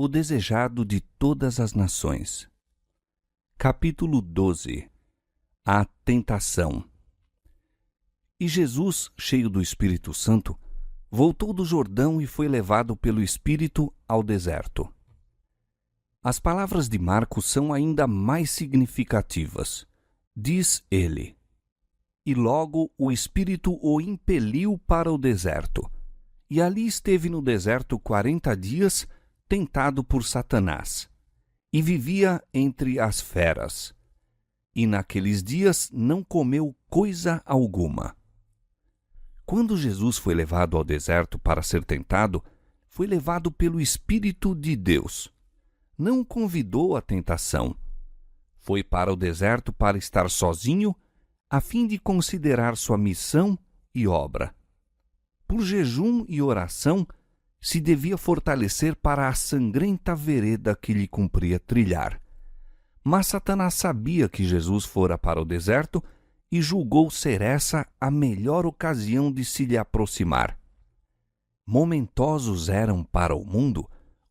o desejado de todas as nações. Capítulo 12. A tentação. E Jesus, cheio do Espírito Santo, voltou do Jordão e foi levado pelo Espírito ao deserto. As palavras de Marcos são ainda mais significativas. Diz ele: E logo o Espírito o impeliu para o deserto. E ali esteve no deserto 40 dias, tentado por Satanás. E vivia entre as feras. E naqueles dias não comeu coisa alguma. Quando Jesus foi levado ao deserto para ser tentado, foi levado pelo Espírito de Deus. Não o convidou à tentação. Foi para o deserto para estar sozinho, a fim de considerar sua missão e obra. Por jejum e oração, se devia fortalecer para a sangrenta vereda que lhe cumpria trilhar. Mas Satanás sabia que Jesus fora para o deserto e julgou ser essa a melhor ocasião de se lhe aproximar. Momentosos eram para o mundo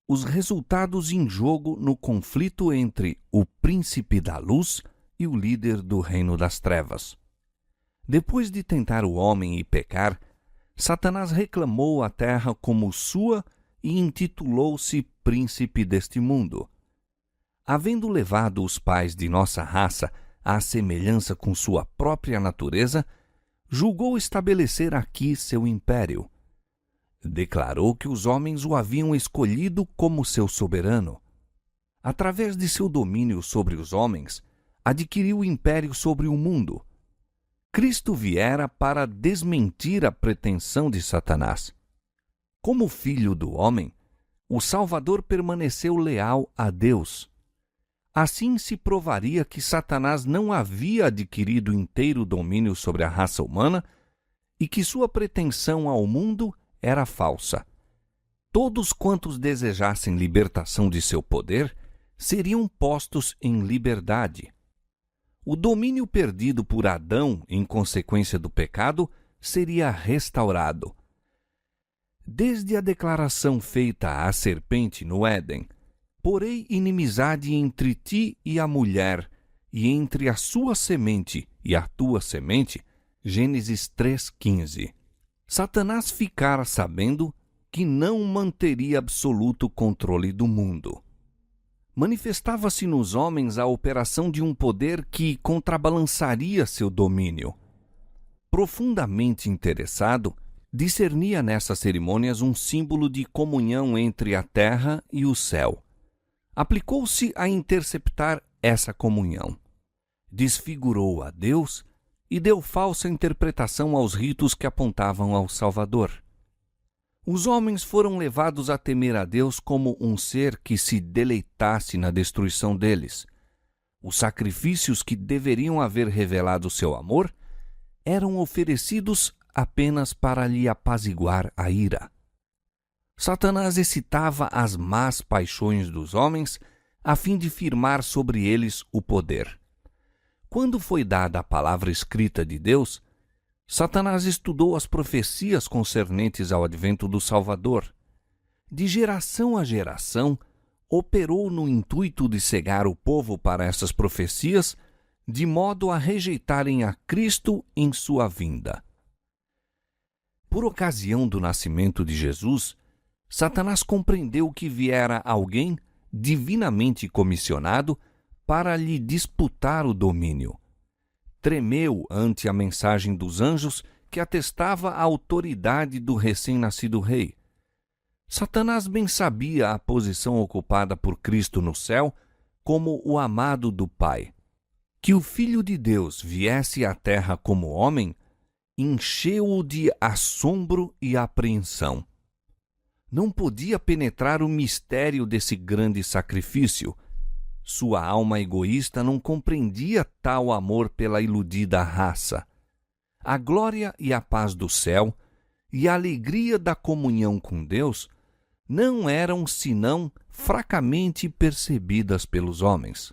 os resultados em jogo no conflito entre o príncipe da luz e o líder do reino das trevas. Depois de tentar o homem e pecar, Satanás reclamou a terra como sua e intitulou-se príncipe deste mundo. Havendo levado os pais de nossa raça à semelhança com sua própria natureza, julgou estabelecer aqui seu império. Declarou que os homens o haviam escolhido como seu soberano. Através de seu domínio sobre os homens, adquiriu o império sobre o mundo. Cristo viera para desmentir a pretensão de Satanás. Como filho do homem, o Salvador permaneceu leal a Deus. Assim se provaria que Satanás não havia adquirido inteiro domínio sobre a raça humana e que sua pretensão ao mundo era falsa. Todos quantos desejassem libertação de seu poder seriam postos em liberdade. O domínio perdido por Adão em consequência do pecado seria restaurado. Desde a declaração feita à serpente no Éden: porei inimizade entre ti e a mulher, e entre a sua semente e a tua semente, Gênesis 3,15. Satanás ficara sabendo que não manteria absoluto controle do mundo. Manifestava-se nos homens a operação de um poder que contrabalançaria seu domínio. Profundamente interessado, discernia nessas cerimônias um símbolo de comunhão entre a terra e o céu. Aplicou-se a interceptar essa comunhão. Desfigurou a Deus e deu falsa interpretação aos ritos que apontavam ao Salvador. Os homens foram levados a temer a Deus como um ser que se deleitasse na destruição deles. Os sacrifícios que deveriam haver revelado seu amor eram oferecidos apenas para lhe apaziguar a ira. Satanás excitava as más paixões dos homens a fim de firmar sobre eles o poder. Quando foi dada a palavra escrita de Deus, Satanás estudou as profecias concernentes ao advento do Salvador. De geração a geração, operou no intuito de cegar o povo para essas profecias, de modo a rejeitarem a Cristo em sua vinda. Por ocasião do nascimento de Jesus, Satanás compreendeu que viera alguém divinamente comissionado para lhe disputar o domínio. Tremeu ante a mensagem dos anjos que atestava a autoridade do recém-nascido rei. Satanás bem sabia a posição ocupada por Cristo no céu como o amado do Pai. Que o Filho de Deus viesse à terra como homem encheu-o de assombro e apreensão. Não podia penetrar o mistério desse grande sacrifício. Sua alma egoísta não compreendia tal amor pela iludida raça. A glória e a paz do céu e a alegria da comunhão com Deus não eram senão fracamente percebidas pelos homens.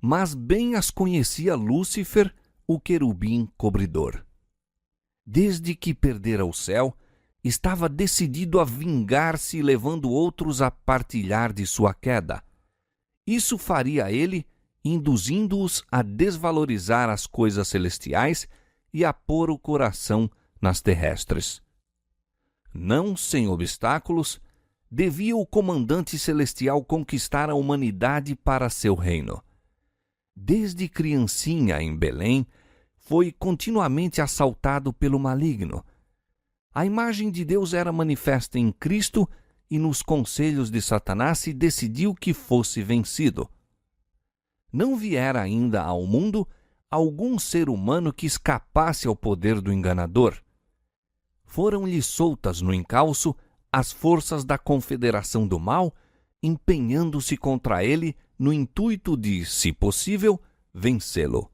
Mas bem as conhecia Lúcifer, o querubim cobridor. Desde que perdera o céu, estava decidido a vingar-se, levando outros a partilhar de sua queda. Isso faria ele, induzindo-os a desvalorizar as coisas celestiais e a pôr o coração nas terrestres. Não sem obstáculos, devia o comandante celestial conquistar a humanidade para seu reino. Desde criancinha em Belém, foi continuamente assaltado pelo maligno. A imagem de Deus era manifesta em Cristo e nos conselhos de Satanás se decidiu que fosse vencido. Não viera ainda ao mundo algum ser humano que escapasse ao poder do enganador. Foram-lhe soltas no encalço as forças da confederação do mal, empenhando-se contra ele no intuito de, se possível, vencê-lo.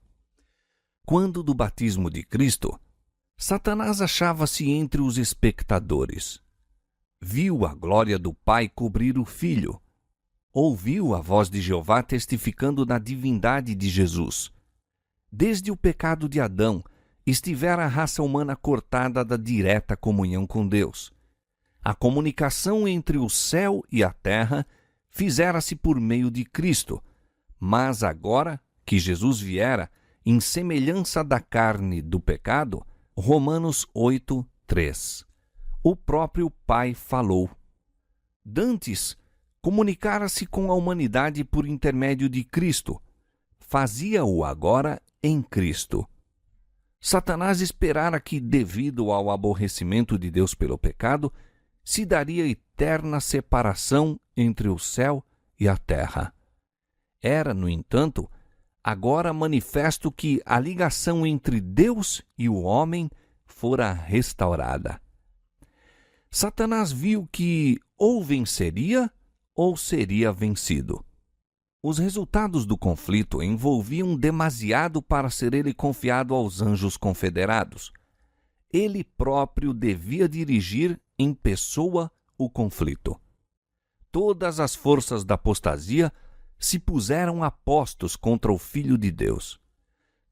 Quando do batismo de Cristo, Satanás achava-se entre os espectadores. Viu a glória do Pai cobrir o Filho. Ouviu a voz de Jeová testificando da divindade de Jesus. Desde o pecado de Adão, estivera a raça humana cortada da direta comunhão com Deus. A comunicação entre o céu e a terra fizera-se por meio de Cristo, mas agora que Jesus viera, em semelhança da carne do pecado, Romanos 8, 3. O próprio Pai falou. Dantes, comunicara-se com a humanidade por intermédio de Cristo. Fazia-o agora em Cristo. Satanás esperara que, devido ao aborrecimento de Deus pelo pecado, se daria eterna separação entre o céu e a terra. Era, no entanto, agora manifesto que a ligação entre Deus e o homem fora restaurada. Satanás viu que ou venceria ou seria vencido. Os resultados do conflito envolviam demasiado para ser ele confiado aos anjos confederados. Ele próprio devia dirigir em pessoa o conflito. Todas as forças da apostasia se puseram a postos contra o Filho de Deus.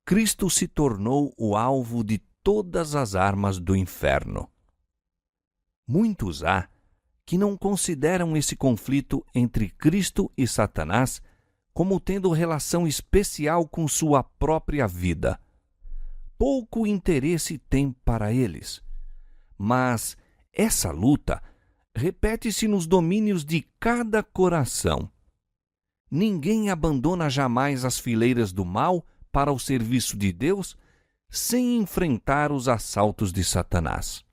Cristo se tornou o alvo de todas as armas do inferno. Muitos há que não consideram esse conflito entre Cristo e Satanás como tendo relação especial com sua própria vida. Pouco interesse tem para eles. Mas essa luta repete-se nos domínios de cada coração. Ninguém abandona jamais as fileiras do mal para o serviço de Deus sem enfrentar os assaltos de Satanás.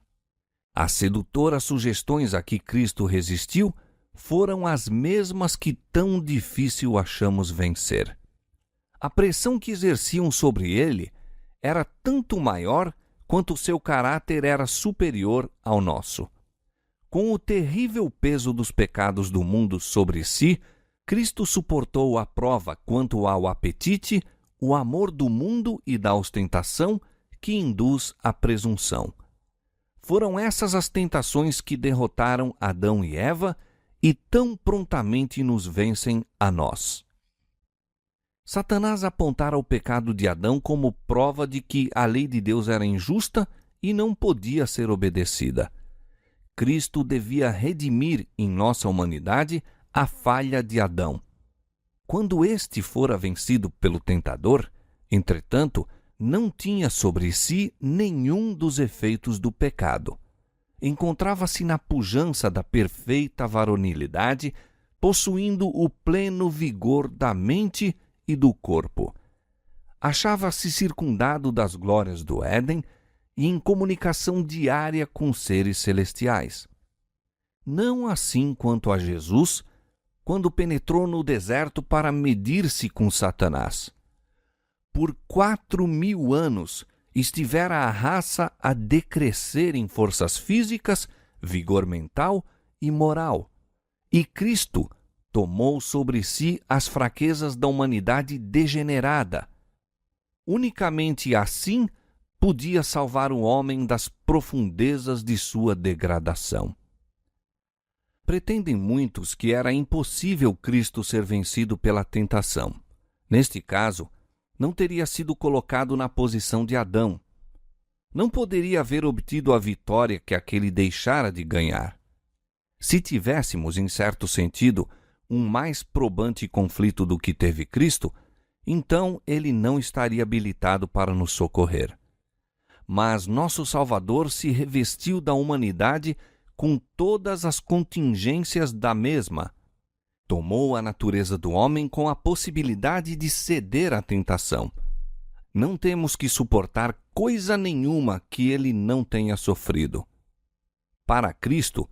As sedutoras sugestões a que Cristo resistiu foram as mesmas que tão difícil achamos vencer. A pressão que exerciam sobre ele era tanto maior quanto seu caráter era superior ao nosso. Com o terrível peso dos pecados do mundo sobre si, Cristo suportou a prova quanto ao apetite, o amor do mundo e da ostentação que induz à presunção. Foram essas as tentações que derrotaram Adão e Eva e tão prontamente nos vencem a nós. Satanás apontara o pecado de Adão como prova de que a lei de Deus era injusta e não podia ser obedecida. Cristo devia redimir em nossa humanidade a falha de Adão. Quando este fora vencido pelo tentador, entretanto, não tinha sobre si nenhum dos efeitos do pecado. Encontrava-se na pujança da perfeita varonilidade, possuindo o pleno vigor da mente e do corpo. Achava-se circundado das glórias do Éden e em comunicação diária com seres celestiais. Não assim quanto a Jesus, quando penetrou no deserto para medir-se com Satanás. Por 4.000 anos estivera a raça a decrescer em forças físicas, vigor mental e moral, e Cristo tomou sobre si as fraquezas da humanidade degenerada. Unicamente assim podia salvar o homem das profundezas de sua degradação. Pretendem muitos que era impossível Cristo ser vencido pela tentação. Neste caso, não teria sido colocado na posição de Adão. não poderia haver obtido a vitória que aquele deixara de ganhar. Se tivéssemos, em certo sentido, um mais probante conflito do que teve Cristo, então ele não estaria habilitado para nos socorrer. Mas nosso Salvador se revestiu da humanidade com todas as contingências da mesma. Tomou a natureza do homem com a possibilidade de ceder à tentação. Não temos que suportar coisa nenhuma que ele não tenha sofrido. Para Cristo,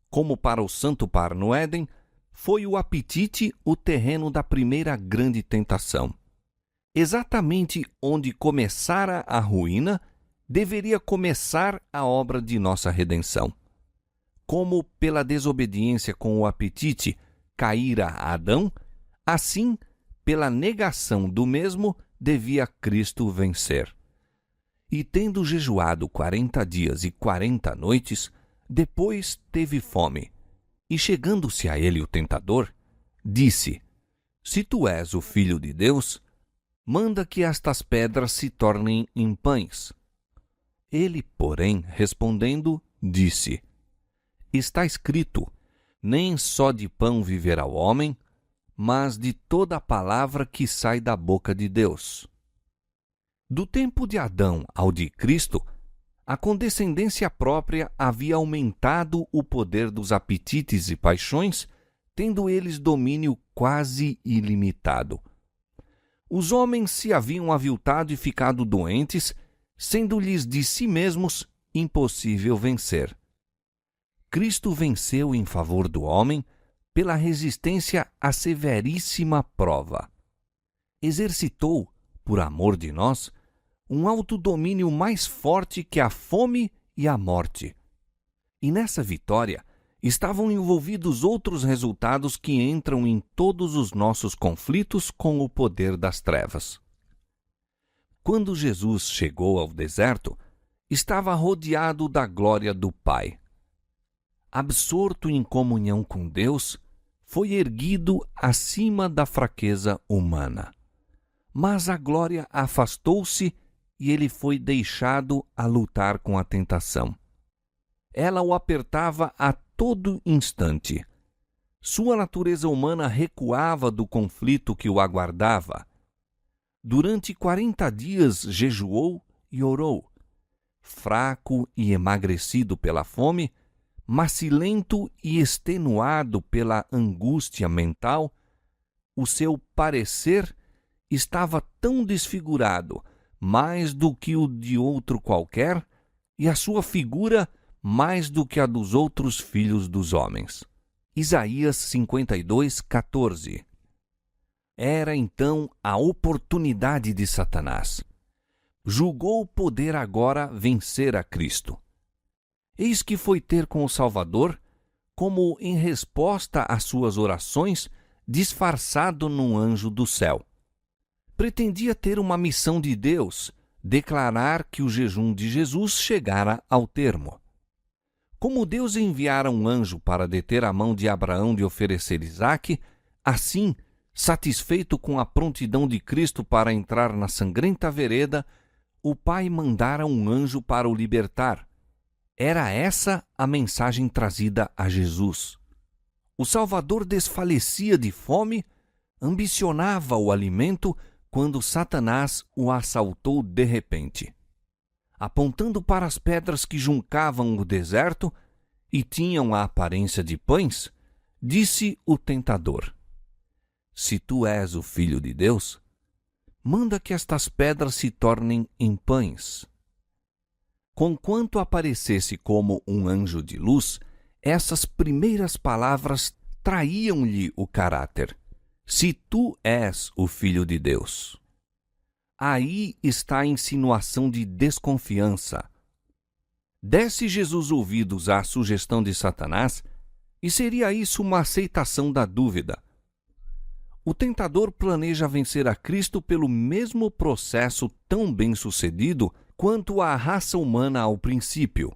como para o santo par no Éden, foi o apetite o terreno da primeira grande tentação. Exatamente onde começara a ruína, deveria começar a obra de nossa redenção. Como pela desobediência com o apetite caíra Adão, assim, pela negação do mesmo, devia Cristo vencer. E tendo jejuado 40 dias e 40 noites, depois teve fome. E chegando-se a ele o tentador, disse: Se tu és o Filho de Deus, manda que estas pedras se tornem em pães. Ele, porém, respondendo, disse: Está escrito, nem só de pão viverá o homem, mas de toda a palavra que sai da boca de Deus. Do tempo de Adão ao de Cristo, a condescendência própria havia aumentado o poder dos apetites e paixões, tendo eles domínio quase ilimitado. Os homens se haviam aviltado e ficado doentes, sendo-lhes de si mesmos impossível vencer. Cristo venceu em favor do homem pela resistência à severíssima prova. Exercitou, por amor de nós, um autodomínio mais forte que a fome e a morte. E nessa vitória estavam envolvidos outros resultados que entram em todos os nossos conflitos com o poder das trevas. Quando Jesus chegou ao deserto, estava rodeado da glória do Pai. Absorto em comunhão com Deus, foi erguido acima da fraqueza humana. Mas a glória afastou-se e ele foi deixado a lutar com a tentação. Ela o apertava a todo instante. Sua natureza humana recuava do conflito que o aguardava. Durante 40 dias jejuou e orou. Fraco e emagrecido pela fome, macilento e extenuado pela angústia mental, o seu parecer estava tão desfigurado, mais do que o de outro qualquer, e a sua figura mais do que a dos outros filhos dos homens. Isaías 52, 14. Era então a oportunidade de Satanás. Julgou poder agora vencer a Cristo. Eis que foi ter com o Salvador, como em resposta às suas orações, disfarçado num anjo do céu. Pretendia ter uma missão de Deus, declarar que o jejum de Jesus chegara ao termo. Como Deus enviara um anjo para deter a mão de Abraão de oferecer Isaque, assim, satisfeito com a prontidão de Cristo para entrar na sangrenta vereda, o Pai mandara um anjo para o libertar. Era essa a mensagem trazida a Jesus. O Salvador desfalecia de fome, ambicionava o alimento quando Satanás o assaltou de repente. Apontando para as pedras que juncavam o deserto e tinham a aparência de pães, disse o tentador: Se tu és o Filho de Deus, manda que estas pedras se tornem em pães. Conquanto aparecesse como um anjo de luz, essas primeiras palavras traíam-lhe o caráter. Se tu és o Filho de Deus. Aí está a insinuação de desconfiança. Desse Jesus ouvidos à sugestão de Satanás, e seria isso uma aceitação da dúvida. O tentador planeja vencer a Cristo pelo mesmo processo tão bem-sucedido quanto a raça humana ao princípio.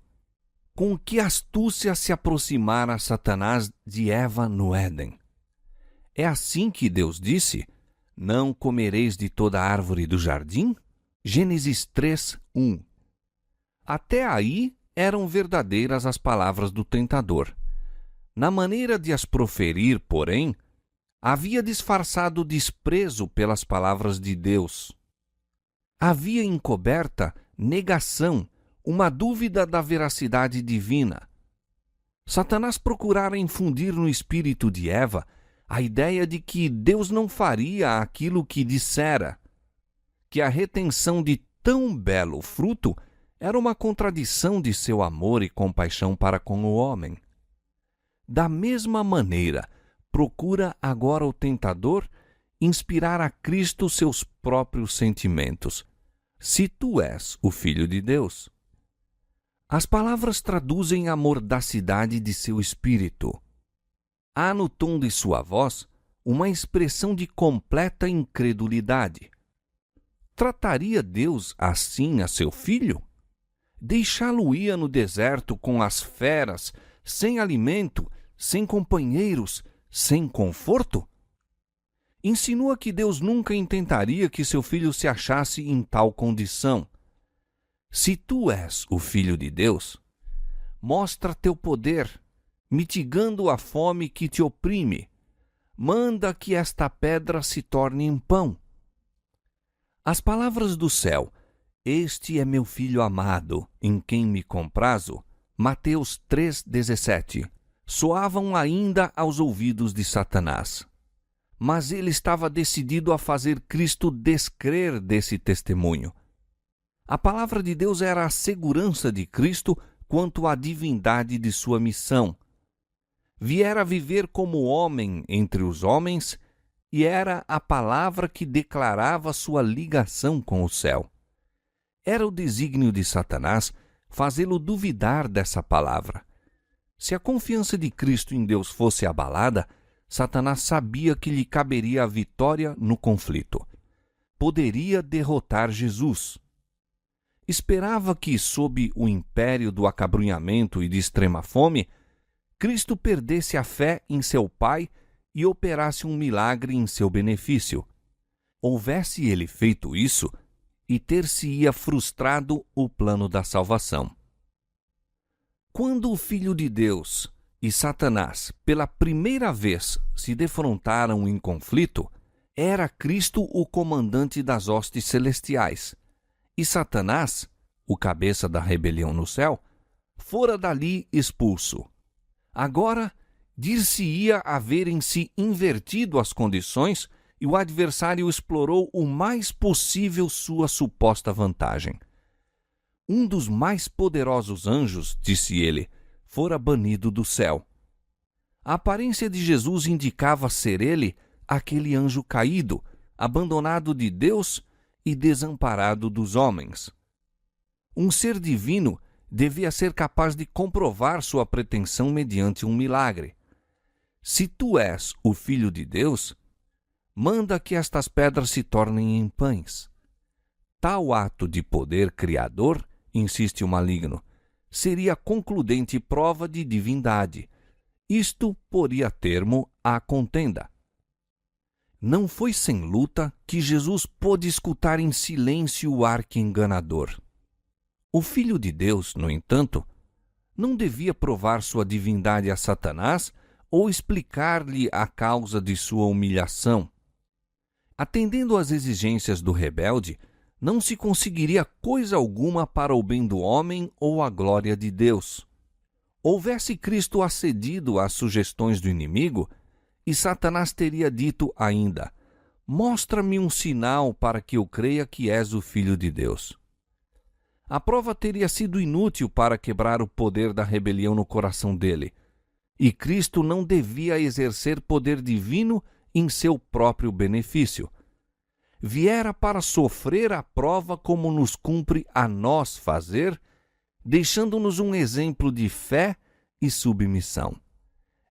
Com que astúcia se aproximara Satanás de Eva no Éden. É assim que Deus disse: Não comereis de toda árvore do jardim? Gênesis 3, 1. Até aí eram verdadeiras as palavras do tentador. Na maneira de as proferir, porém, havia disfarçado desprezo pelas palavras de Deus. Havia encoberta negação, uma dúvida da veracidade divina. Satanás procurara infundir no espírito de Eva a ideia de que Deus não faria aquilo que dissera, que a retenção de tão belo fruto era uma contradição de seu amor e compaixão para com o homem. Da mesma maneira, procura agora o tentador inspirar a Cristo seus próprios sentimentos. Se tu és o Filho de Deus. As palavras traduzem a mordacidade de seu espírito. Há no tom de sua voz uma expressão de completa incredulidade. Trataria Deus assim a seu filho? Deixá-lo-ia no deserto com as feras, sem alimento, sem companheiros, sem conforto? Insinua que Deus nunca intentaria que seu filho se achasse em tal condição. Se tu és o Filho de Deus, mostra teu poder, mitigando a fome que te oprime. Manda que esta pedra se torne em pão. As palavras do céu, este é meu Filho amado, em quem me comprazo, Mateus 3,17, soavam ainda aos ouvidos de Satanás. Mas ele estava decidido a fazer Cristo descrer desse testemunho. A palavra de Deus era a segurança de Cristo quanto à divindade de sua missão. Viera viver como homem entre os homens e era a palavra que declarava sua ligação com o céu. Era o desígnio de Satanás fazê-lo duvidar dessa palavra. Se a confiança de Cristo em Deus fosse abalada, Satanás sabia que lhe caberia a vitória no conflito. Poderia derrotar Jesus. Esperava que, sob o império do acabrunhamento e de extrema fome, Cristo perdesse a fé em seu Pai e operasse um milagre em seu benefício. Houvesse ele feito isso, e ter-se-ia frustrado o plano da salvação. Quando o Filho de Deus e Satanás, pela primeira vez, se defrontaram em conflito, era Cristo o comandante das hostes celestiais, e Satanás, o cabeça da rebelião no céu, fora dali expulso. Agora, dir-se-ia haverem-se invertido as condições e o adversário explorou o mais possível sua suposta vantagem. Um dos mais poderosos anjos, disse ele, fora banido do céu. A aparência de Jesus indicava ser ele aquele anjo caído, abandonado de Deus e desamparado dos homens. Um ser divino devia ser capaz de comprovar sua pretensão mediante um milagre. Se tu és o Filho de Deus, manda que estas pedras se tornem em pães. Tal ato de poder criador, insiste o maligno, seria concludente prova de divindade. Isto poria termo à contenda. Não foi sem luta que Jesus pôde escutar em silêncio o arqui-enganador. O Filho de Deus, no entanto, não devia provar sua divindade a Satanás ou explicar-lhe a causa de sua humilhação. Atendendo às exigências do rebelde, não se conseguiria coisa alguma para o bem do homem ou a glória de Deus. Houvesse Cristo acedido às sugestões do inimigo, e Satanás teria dito ainda: mostra-me um sinal para que eu creia que és o Filho de Deus. A prova teria sido inútil para quebrar o poder da rebelião no coração dele, e Cristo não devia exercer poder divino em seu próprio benefício. Viera para sofrer a prova como nos cumpre a nós fazer, deixando-nos um exemplo de fé e submissão.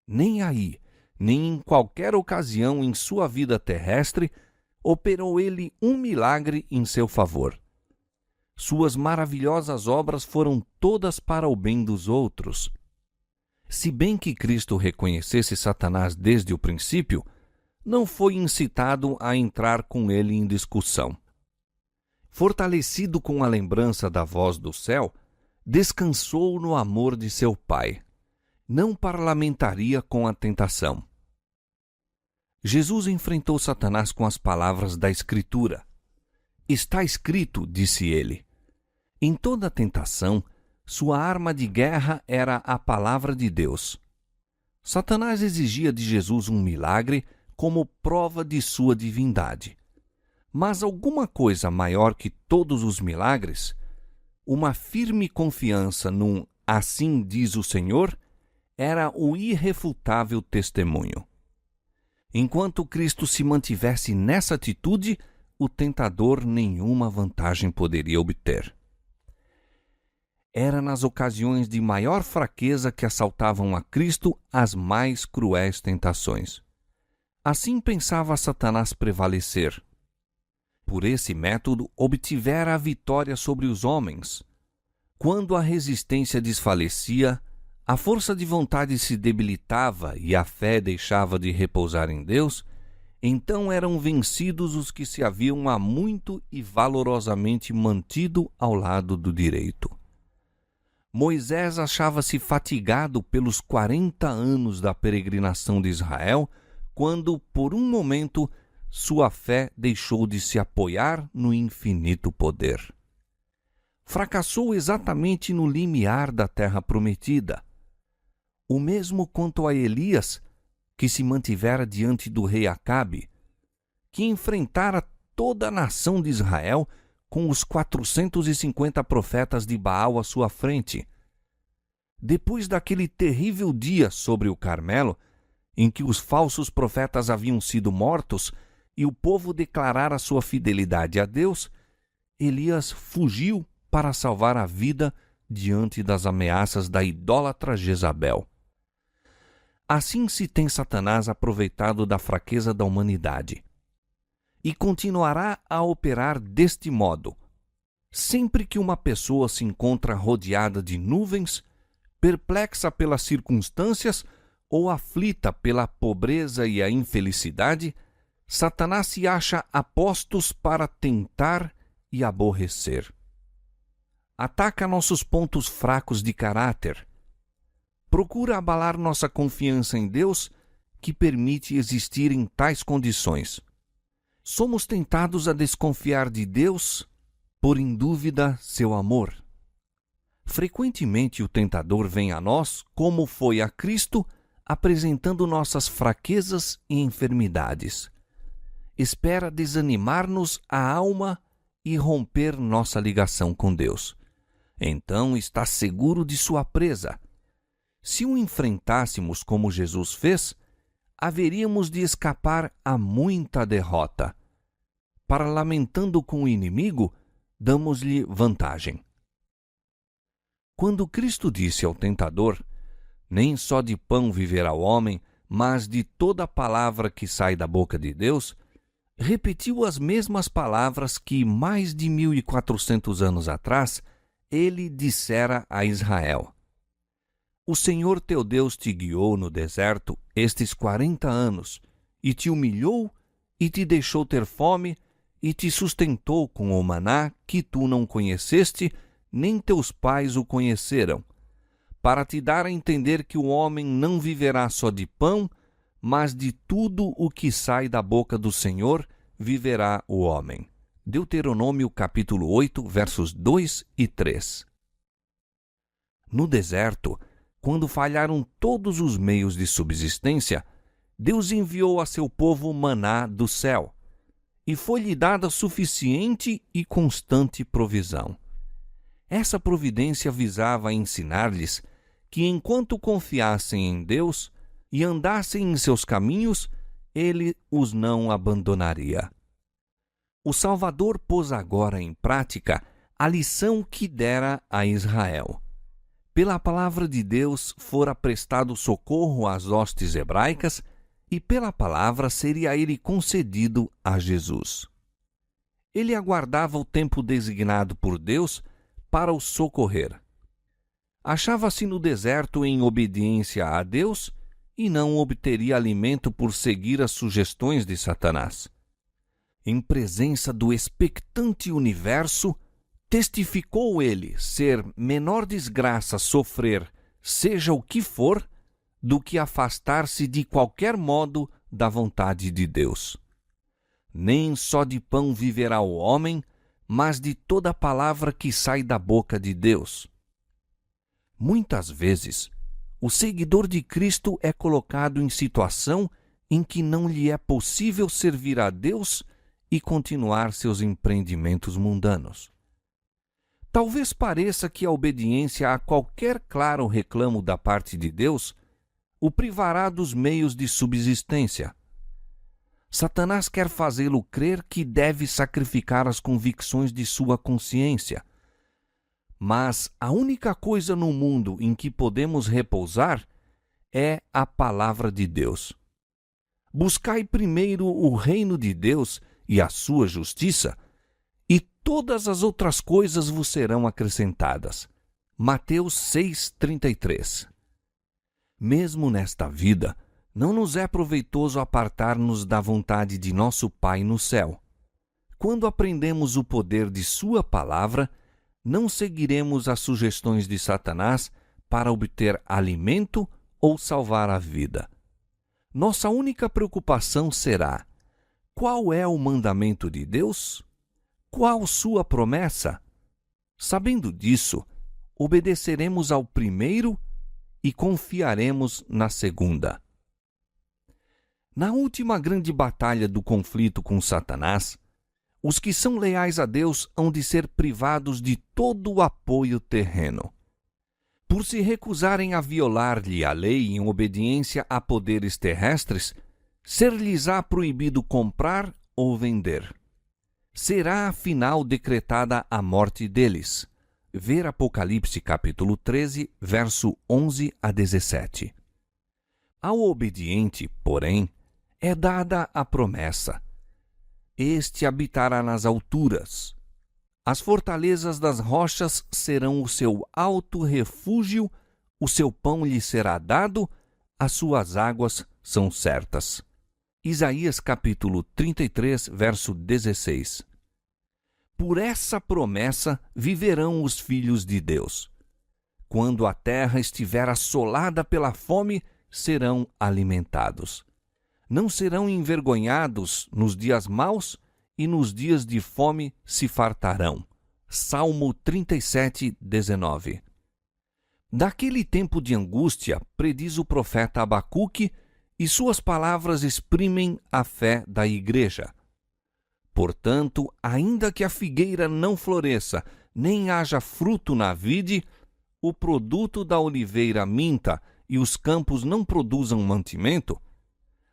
Nem aí, nem em qualquer ocasião em sua vida terrestre, operou ele um milagre em seu favor. Suas maravilhosas obras foram todas para o bem dos outros. Se bem que Cristo reconhecesse Satanás desde o princípio, não foi incitado a entrar com ele em discussão. Fortalecido com a lembrança da voz do céu, descansou no amor de seu Pai. Não parlamentaria com a tentação. Jesus enfrentou Satanás com as palavras da Escritura. Está escrito, disse ele. Em toda tentação, sua arma de guerra era a palavra de Deus. Satanás exigia de Jesus um milagre como prova de sua divindade. Mas alguma coisa maior que todos os milagres, uma firme confiança num "assim diz o Senhor", era o irrefutável testemunho. Enquanto Cristo se mantivesse nessa atitude, o tentador nenhuma vantagem poderia obter. Era nas ocasiões de maior fraqueza que assaltavam a Cristo as mais cruéis tentações. Assim pensava Satanás prevalecer. Por esse método, obtivera a vitória sobre os homens. Quando a resistência desfalecia, a força de vontade se debilitava e a fé deixava de repousar em Deus, então eram vencidos os que se haviam há muito e valorosamente mantido ao lado do direito. Moisés achava-se fatigado pelos 40 anos da peregrinação de Israel, quando, por um momento, sua fé deixou de se apoiar no infinito poder. Fracassou exatamente no limiar da terra prometida. O mesmo quanto a Elias, que se mantivera diante do rei Acabe, que enfrentara toda a nação de Israel com os 450 profetas de Baal à sua frente. Depois daquele terrível dia sobre o Carmelo, em que os falsos profetas haviam sido mortos e o povo declarara sua fidelidade a Deus, Elias fugiu para salvar a vida diante das ameaças da idólatra Jezabel. Assim se tem Satanás aproveitado da fraqueza da humanidade. E continuará a operar deste modo. Sempre que uma pessoa se encontra rodeada de nuvens, perplexa pelas circunstâncias ou aflita pela pobreza e a infelicidade, Satanás se acha a postos para tentar e aborrecer. Ataca nossos pontos fracos de caráter. Procura abalar nossa confiança em Deus, que permite existir em tais condições. Somos tentados a desconfiar de Deus, por em dúvida seu amor. Frequentemente o tentador vem a nós, como foi a Cristo, apresentando nossas fraquezas e enfermidades. Espera desanimar-nos a alma e romper nossa ligação com Deus. Então está seguro de sua presa. Se o enfrentássemos como Jesus fez, haveríamos de escapar a muita derrota. Parlamentando com o inimigo, damos-lhe vantagem. Quando Cristo disse ao tentador, nem só de pão viverá o homem, mas de toda palavra que sai da boca de Deus, repetiu as mesmas palavras que mais de 1400 anos atrás ele dissera a Israel. O Senhor teu Deus te guiou no deserto estes 40 anos, e te humilhou, e te deixou ter fome, e te sustentou com o maná que tu não conheceste, nem teus pais o conheceram, para te dar a entender que o homem não viverá só de pão, mas de tudo o que sai da boca do Senhor viverá o homem. Deuteronômio capítulo 8, versos 2 e 3. No deserto, quando falharam todos os meios de subsistência, Deus enviou a seu povo maná do céu, e foi-lhe dada suficiente e constante provisão. Essa providência visava ensinar-lhes que, enquanto confiassem em Deus e andassem em seus caminhos, Ele os não abandonaria. O Salvador pôs agora em prática a lição que dera a Israel. Pela palavra de Deus fora prestado socorro às hostes hebraicas, e pela palavra seria a ele concedido a Jesus. Ele aguardava o tempo designado por Deus para o socorrer. Achava-se no deserto em obediência a Deus e não obteria alimento por seguir as sugestões de Satanás. Em presença do expectante universo, Testificou ele ser menor desgraça sofrer, seja o que for, do que afastar-se de qualquer modo da vontade de Deus. Nem só de pão viverá o homem, mas de toda palavra que sai da boca de Deus. Muitas vezes, o seguidor de Cristo é colocado em situação em que não lhe é possível servir a Deus e continuar seus empreendimentos mundanos. Talvez pareça que a obediência a qualquer claro reclamo da parte de Deus o privará dos meios de subsistência. Satanás quer fazê-lo crer que deve sacrificar as convicções de sua consciência. Mas a única coisa no mundo em que podemos repousar é a palavra de Deus. Buscai primeiro o reino de Deus e a sua justiça, e todas as outras coisas vos serão acrescentadas. Mateus 6,33. Mesmo nesta vida, não nos é proveitoso apartar-nos da vontade de nosso Pai no céu. Quando aprendemos o poder de sua palavra, não seguiremos as sugestões de Satanás para obter alimento ou salvar a vida. Nossa única preocupação será: qual é o mandamento de Deus? Qual sua promessa? Sabendo disso, obedeceremos ao primeiro e confiaremos na segunda. Na última grande batalha do conflito com Satanás, os que são leais a Deus hão de ser privados de todo o apoio terreno. Por se recusarem a violar-lhe a lei em obediência a poderes terrestres, ser-lhes-á proibido comprar ou vender. Será afinal decretada a morte deles. Ver Apocalipse capítulo 13, verso 11 a 17. Ao obediente, porém, é dada a promessa: este habitará nas alturas. As fortalezas das rochas serão o seu alto refúgio, o seu pão lhe será dado, as suas águas são certas. Isaías capítulo 33, verso 16. Por essa promessa viverão os filhos de Deus. Quando a terra estiver assolada pela fome, serão alimentados. Não serão envergonhados nos dias maus, e nos dias de fome se fartarão. Salmo 37, 19. Daquele tempo de angústia, prediz o profeta Abacuque, e suas palavras exprimem a fé da igreja. Portanto, ainda que a figueira não floresça, nem haja fruto na vide, o produto da oliveira minta e os campos não produzam mantimento,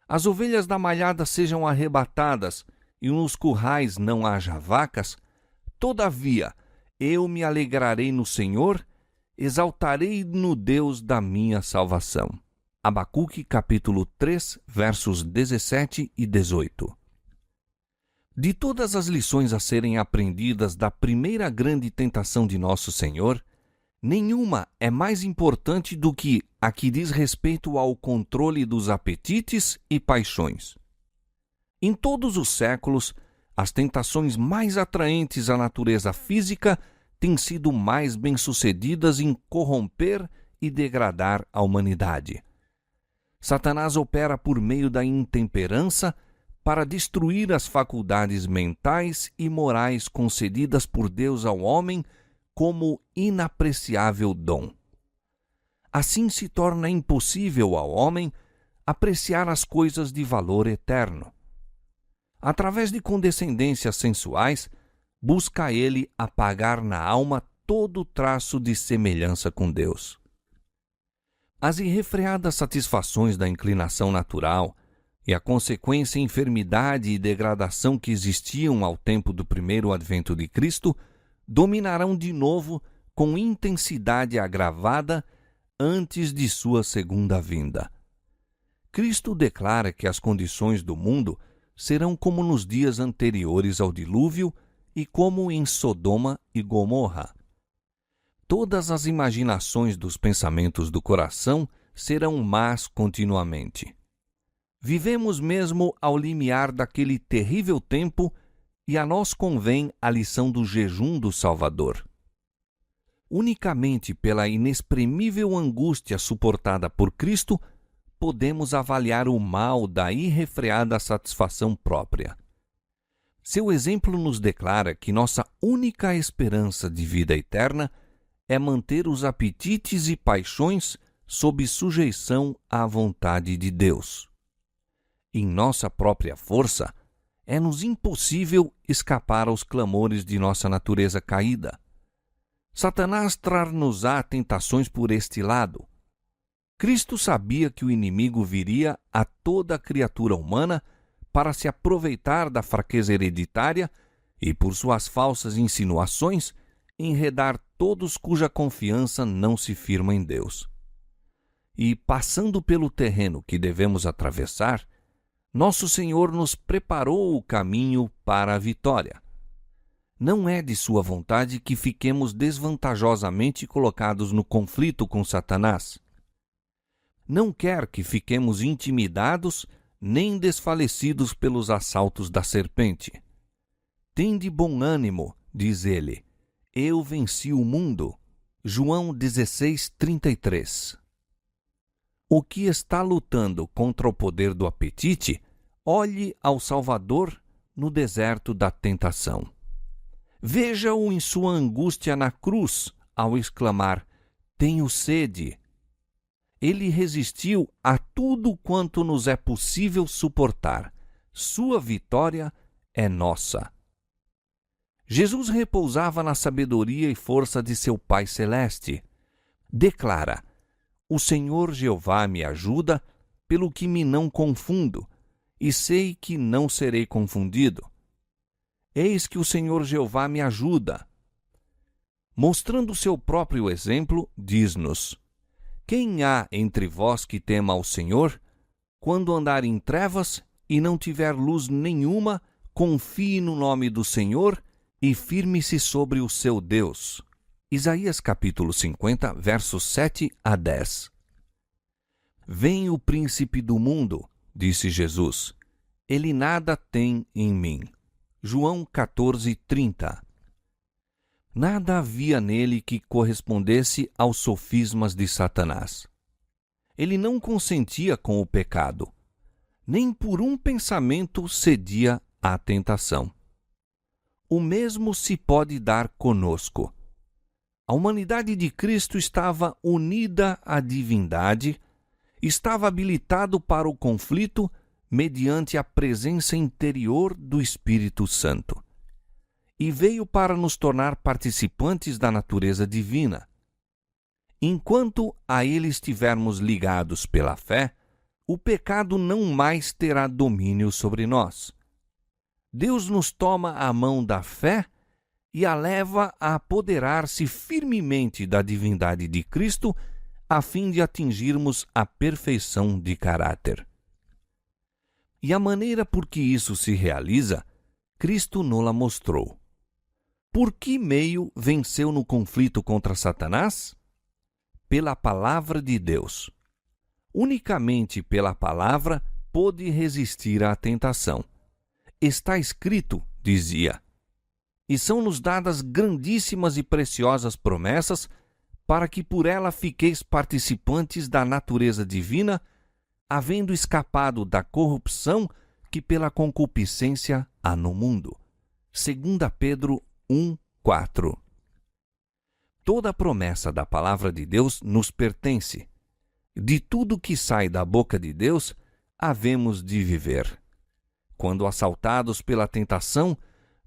as ovelhas da malhada sejam arrebatadas, e nos currais não haja vacas, todavia eu me alegrarei no Senhor, exaltarei no Deus da minha salvação. Abacuque capítulo 3, versos 17 e 18. De todas as lições a serem aprendidas da primeira grande tentação de nosso Senhor, nenhuma é mais importante do que a que diz respeito ao controle dos apetites e paixões. Em todos os séculos, as tentações mais atraentes à natureza física têm sido mais bem-sucedidas em corromper e degradar a humanidade. Satanás opera por meio da intemperança para destruir as faculdades mentais e morais concedidas por Deus ao homem como inapreciável dom. Assim se torna impossível ao homem apreciar as coisas de valor eterno. Através de condescendências sensuais, busca ele apagar na alma todo traço de semelhança com Deus. As irrefreadas satisfações da inclinação natural e a consequência enfermidade e degradação que existiam ao tempo do primeiro advento de Cristo dominarão de novo com intensidade agravada antes de sua segunda vinda. Cristo declara que as condições do mundo serão como nos dias anteriores ao dilúvio e como em Sodoma e Gomorra. Todas as imaginações dos pensamentos do coração serão más continuamente. Vivemos mesmo ao limiar daquele terrível tempo E a nós convém a lição do jejum do Salvador. Unicamente pela inexprimível angústia suportada por Cristo, podemos avaliar o mal da irrefreada satisfação própria. Seu exemplo nos declara que nossa única esperança de vida eterna é manter os apetites e paixões sob sujeição à vontade de Deus. Em nossa própria força, é-nos impossível escapar aos clamores de nossa natureza caída. Satanás trar-nos-á tentações por este lado. Cristo sabia que o inimigo viria a toda a criatura humana para se aproveitar da fraqueza hereditária e, por suas falsas insinuações, enredar todos cuja confiança não se firma em Deus. E, passando pelo terreno que devemos atravessar, nosso Senhor nos preparou o caminho para a vitória. Não é de sua vontade que fiquemos desvantajosamente colocados no conflito com Satanás. Não quer que fiquemos intimidados nem desfalecidos pelos assaltos da serpente. Tende bom ânimo, diz ele, eu venci o mundo. João 16:33. O que está lutando contra o poder do apetite, olhe ao Salvador no deserto da tentação. Veja-o em sua angústia na cruz, ao exclamar, tenho sede. Ele resistiu a tudo quanto nos é possível suportar. Sua vitória é nossa. Jesus repousava na sabedoria e força de seu Pai Celeste. Declara, o Senhor Jeová me ajuda, pelo que me não confundo, e sei que não serei confundido. Eis que o Senhor Jeová me ajuda. Mostrando seu próprio exemplo, diz-nos, quem há entre vós que tema ao Senhor? Quando andar em trevas e não tiver luz nenhuma, confie no nome do Senhor e firme-se sobre o seu Deus. Isaías capítulo 50, versos 7 a 10. Vem o príncipe do mundo, disse Jesus. Ele nada tem em mim. João 14:30. Nada havia nele que correspondesse aos sofismas de Satanás. Ele não consentia com o pecado, nem por um pensamento cedia à tentação. O mesmo se pode dar conosco. A humanidade de Cristo estava unida à divindade, estava habilitado para o conflito mediante a presença interior do Espírito Santo. E veio para nos tornar participantes da natureza divina. Enquanto a ele estivermos ligados pela fé, o pecado não mais terá domínio sobre nós. Deus nos toma a mão da fé e a leva a apoderar-se firmemente da divindade de Cristo, a fim de atingirmos a perfeição de caráter. E a maneira por que isso se realiza, Cristo nos-la mostrou. Por que meio venceu no conflito contra Satanás? Pela palavra de Deus. Unicamente pela palavra pôde resistir à tentação. Está escrito, dizia, e são-nos dadas grandíssimas e preciosas promessas para que por ela fiqueis participantes da natureza divina, havendo escapado da corrupção que pela concupiscência há no mundo. 2 Pedro 1:4. Toda a promessa da palavra de Deus nos pertence. De tudo que sai da boca de Deus, havemos de viver. Quando assaltados pela tentação,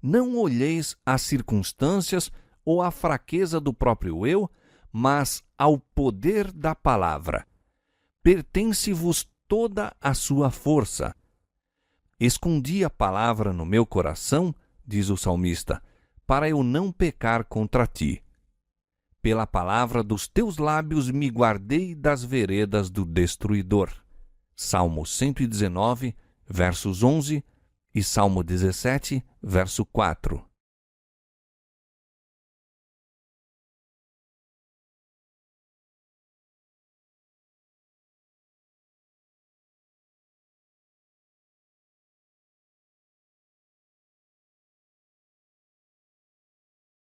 não olheis as circunstâncias ou a fraqueza do próprio eu, mas ao poder da palavra. Pertence-vos toda a sua força. Escondi a palavra no meu coração, diz o salmista, para eu não pecar contra ti. Pela palavra dos teus lábios me guardei das veredas do destruidor. Salmo 119, versos 11 e Salmo 17, verso 4.